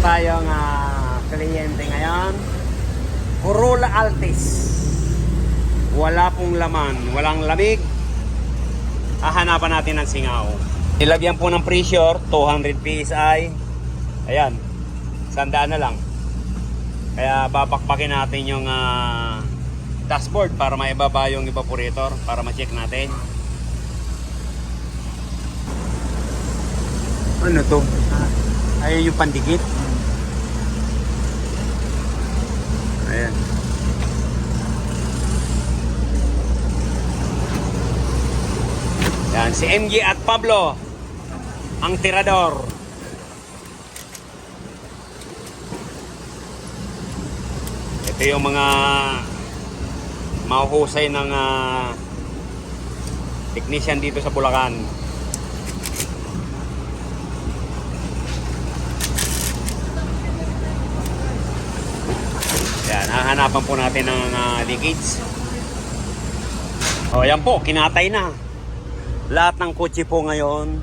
tayong kliyente ngayon. Corolla Altis. Wala pong laman, walang lamig. Hahanapan natin ng singaw. Nilagyan po ng pressure, 200 PSI. Ayan, 100 na lang. Kaya babakbakin natin yung dashboard para maibaba yung evaporator para ma-check natin. Ano to? Ay, yung pandikit. Ayan. Yan, si MG at Pablo, ang tirador. Ito yung mga mahuhusay ng technician dito sa Bulacan. Yan, hahanapan po natin ng leakage. O, yan po, kinatay na. Lahat ng kotse po ngayon,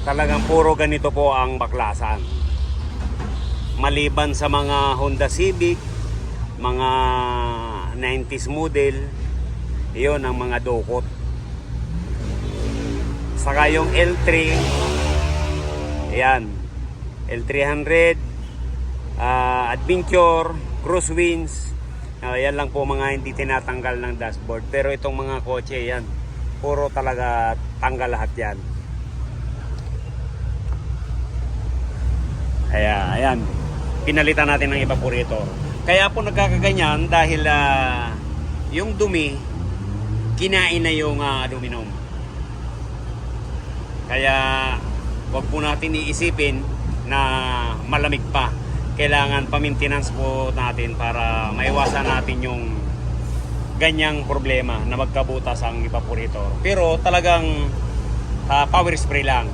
talagang puro ganito po ang baklasan. Maliban sa mga Honda Civic, mga 90s model, yun ang mga dukot. Saka yung L3, ayan, L300, Adventure, Crosswinds, yan lang po mga hindi tinatanggal ng dashboard. Pero itong mga kotse, yan, puro talaga tanggal lahat yan. Ayan, pinalitan natin ng evaporator. Kaya po nagkakaganyan dahil yung dumi kinain na yung aluminum. Kaya wag po natin iisipin na malamig pa. Kailangan pa-maintenance po natin para maiwasan natin yung ganyang problema na magkabutas ang evaporator. Pero talagang power spray lang.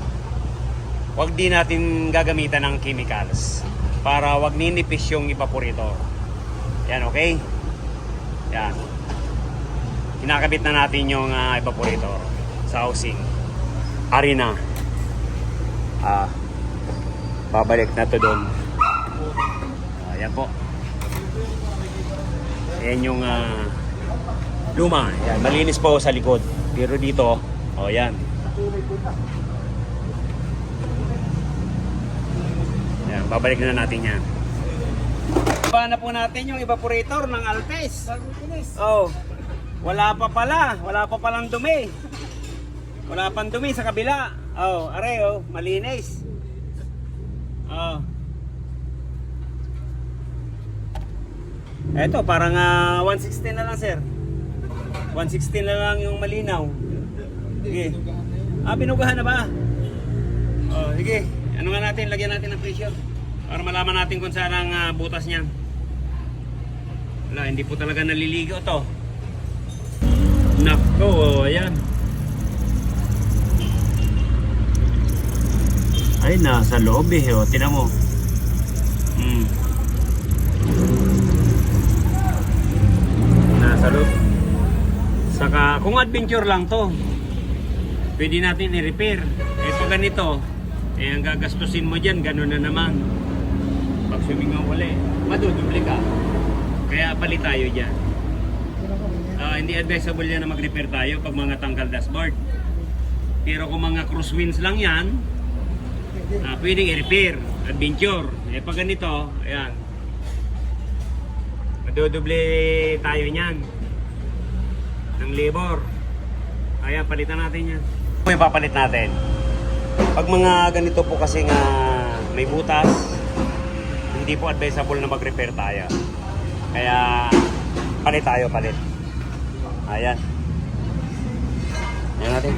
Huwag din natin gagamitan ng chemicals para wag ninipis yung evaporator. Yan, okay? Yan. Kinakabit na natin yung evaporator sa housing. Ari na. Babalik na to doon. Ayan po. Ayan yung luma. Yan, malinis po sa likod. Pero dito, yan. Yan, babalik na natin yan. Iba na po natin yung evaporator ng Altis. Wala pa pala. Wala pa palang dumi. Wala pang dumi sa kabila. Are, malinis. Eto, parang 116 na lang, sir. 116 na lang yung malinaw. Sige. Binugahan na ba? Sige. Ano nga natin, lagyan natin ng pressure para malaman natin kung saan ang butas niyan. Wala, hindi po talaga naliligo to. Nako, ayan. Ay, nasa loob tinan mo. Nasa loob. Saka, kung adventure lang to, pwede natin i-repair. Pag ganito, ang gagastusin mo dyan, gano'n na naman. Pag sumingaw uli, madudubli ka. Kaya palit tayo dyan. Hindi advisable yan na mag-repair tayo pag mga tanggal dashboard. Pero kung mga crosswinds lang yan, pwedeng i-repair, adventure. Pag ganito, ayan, madudubli tayo niyan ng labor. Kaya palitan natin yan. May papalit natin. Pag mga ganito po kasi nga may butas, hindi po advisable na mag-repair tayo. Kaya palit tayo, palit. Ayan. Ayan natin.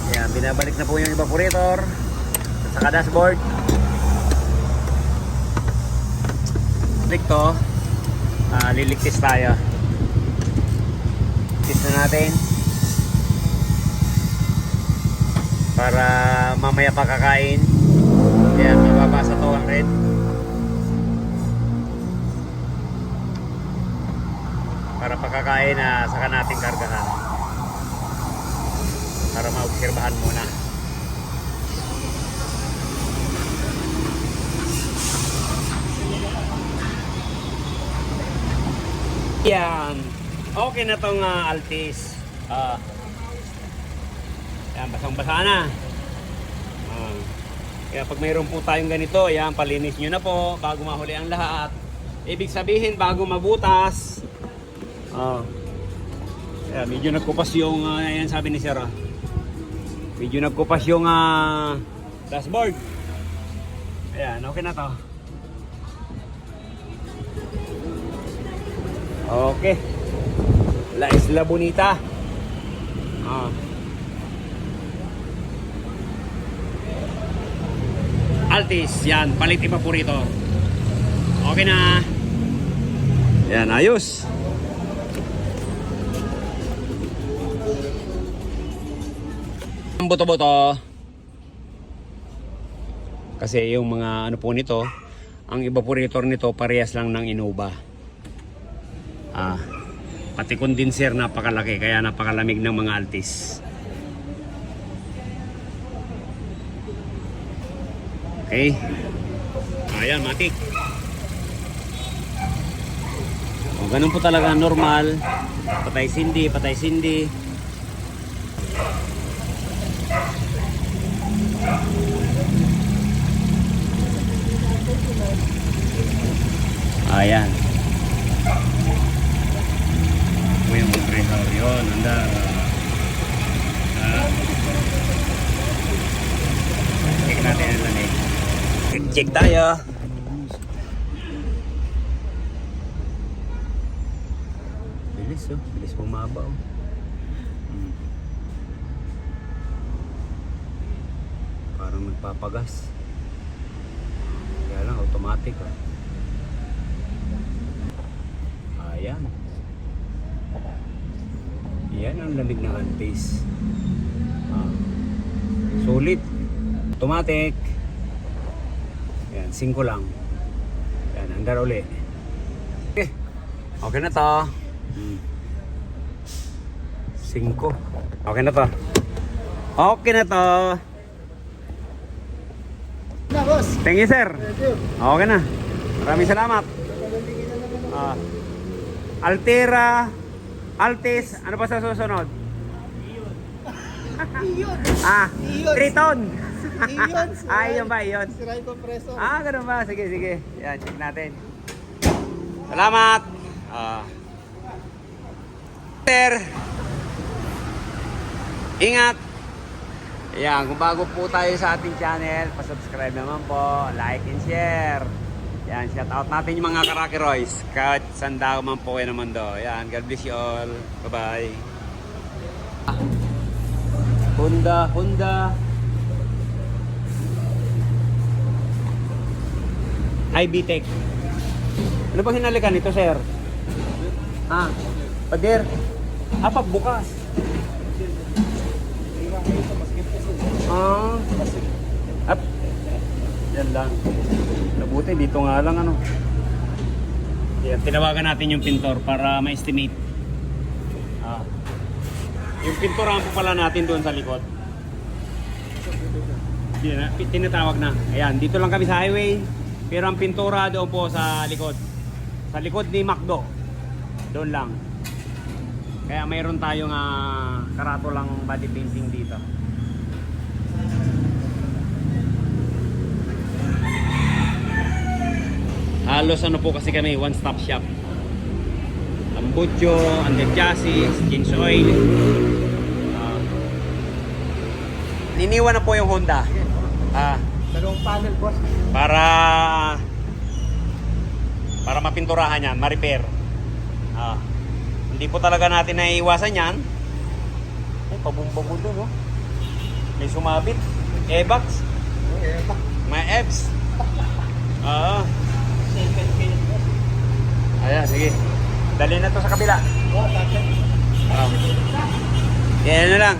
Ayan, binabalik na po yung evaporator at saka dashboard. Click to. Liligtis tayo. Ligtis na natin para mamaya pa kakain. Ayan, mababa sa 200. Para pagkakain saka natin kargahan. para maobserbahan muna. Yan. Okay na tong Altis. Yan, basang-basa na. Kaya pag mayroon po tayong ganito, yan, palinis nyo na po bago mahuli ang lahat. Ibig sabihin, bago mabutas, yan, medyo nagkupas yung, yan sabi ni Sir, medyo nagkupas yung dashboard. Ayan, okay na to. Okay. La Isla Bonita. Altis, yan, palit iba po rito. Okay na. Yan, ayos. Ang buto-buto. Kasi yung mga ano po nito, ang evaporator nito parehas lang ng Innova. Pati condenser napakalaki, kaya napakalamig ng mga Altis. Okay. Ayan, matik. Ganun po talaga normal. Patay sindi, patay sindi. Ayan. May compressor yun. Anda. Check natin ang lamig. Check tayo. Bilis oh. Bilis bumaba oh. Parang nagpapagas. Kaya lang automatic oh. Ayan. Yan ang lamig ng Altis. Solid. Automatic. Yan, 5 lang. Yan, andar uli. Okay. Okay na to. 5. Okay na to. Okay na to. Na, boss. Thank you, sir. Thank you. Okay na. Maraming salamat. Altera, Altis, ano pa sa susunod? Iyon. Triton. Iyon. Yun ba, yun? Sira yung compressor. Ganun ba? Sige, sige. Yan, check natin. Salamat. Sir. Ingat. Yan, kung bago po tayo sa ating channel, pa-subscribe naman po, like and share. Yan, shout out natin yung mga Karakiroys. Kahit sanda ko man po kayo ng mundo. Yan, God bless you all. Bye-bye. Honda. IB-Tech. Ano bang hinalikan nito, sir? Pader. Pagbukas. Yan lang. Nabuti, dito nga lang ano. Yan, tinawagan natin yung pintor para ma-estimate. Yung pintoran po pala natin doon sa likod. Tinatawag na. Ayan, dito lang kami sa highway. Pero ang pintura doon po sa likod. Sa likod ni Macdo. Doon lang. Kaya mayroon tayong karatolang body painting dito. Halos ano po kasi kami, one-stop shop. Tambutso, under chassis, change oil. Niniwan na po yung Honda. Dalawang panel, boss. Para mapinturahan yan, ma-repair. Hindi po talaga natin naiiwasan yan. Ay, pabumbago doon, oh. May sumabit. Evax. May EBS. Ayan, sige. Dali na to sa kabila. Yan na lang.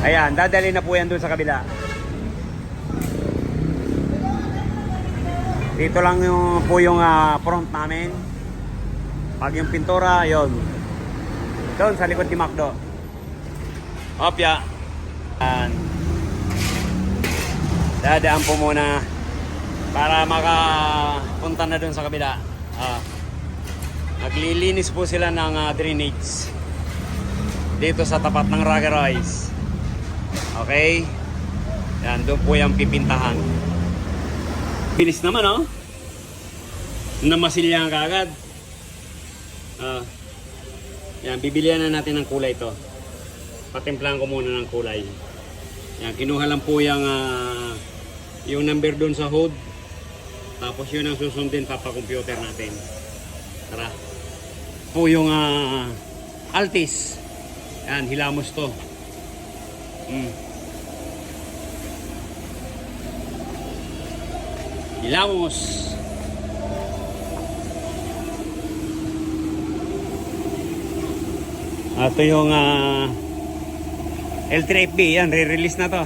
Ayan, dadali na po yan doon sa kabila. Dito lang po yung front namin. Pag yung pintura, yon doon sa likod ni Macdo. Opya. Yan. Dadaan po muna para makapunta na dun sa kabila. Naglilinis po sila ng drainage dito sa tapat ng Rugger Ice. Okay? Yan, doon po yung pipintahan. Bilis naman, oh. Namasilyahan ka agad. Yan, bibilihan na natin ng kulay ito. Patimplahan ko muna ng kulay. Yan, kinuha lang po yung number doon sa hood. Tapos yun ang susundin papa-computer natin. Tara. Po yung Altis. Yan, hilamos to. Hilamos. Ito yung L3FB. Yan, re-release na to.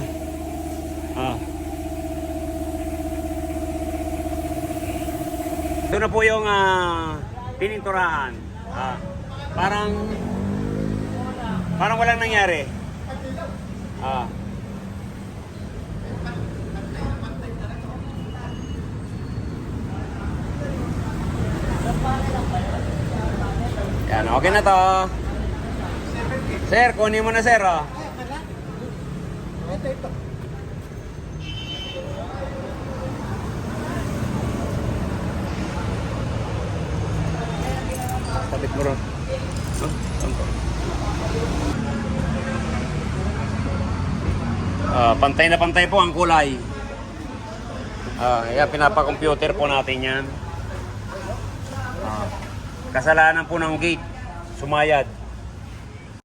Ito na po yung pininturahan. Parang walang nangyari. Yan, okay na to. Sir, kunin mo na, sir. Ito. Sabit mo ron. Pantay na pantay po ang kulay. Kaya pinapa-computer po natin yan. Kasalanan po ng gate. Sumayad.